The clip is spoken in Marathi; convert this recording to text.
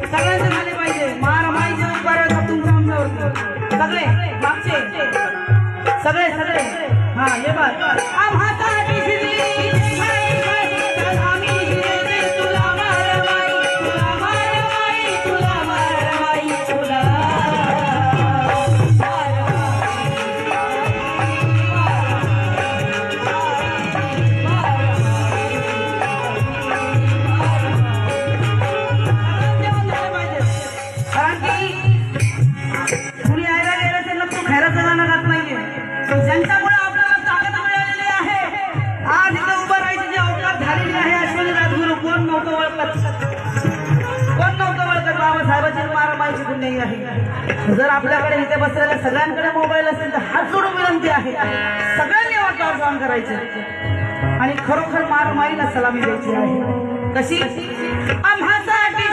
सगळ्यांचे झाले पाहिजे मार माईचे उपकार तुमच्या आमच्यावर सगळे मागचे सगळे सगळे हा ये बात आम्हासाठी शिरली ज्यांच्यामुळे आपल्याला ताकद मिळालेली आहे आज इथे उभं राहायची जे अवकाश झालेली आहे अश्विनी राजगुरू कोण नव्हतं ओळखत बाबासाहेबांची मारामारीची पुण्याई आहे। जर आपल्याकडे इथे बसलेल्या सगळ्यांकडे मोबाईल असेल तर हात जोडून विनंती आहे सगळ्यांनी वाटावर काम करायचे आणि खरोखर मारामारीला सलामी द्यायची आहे। कशी आम्हासाठी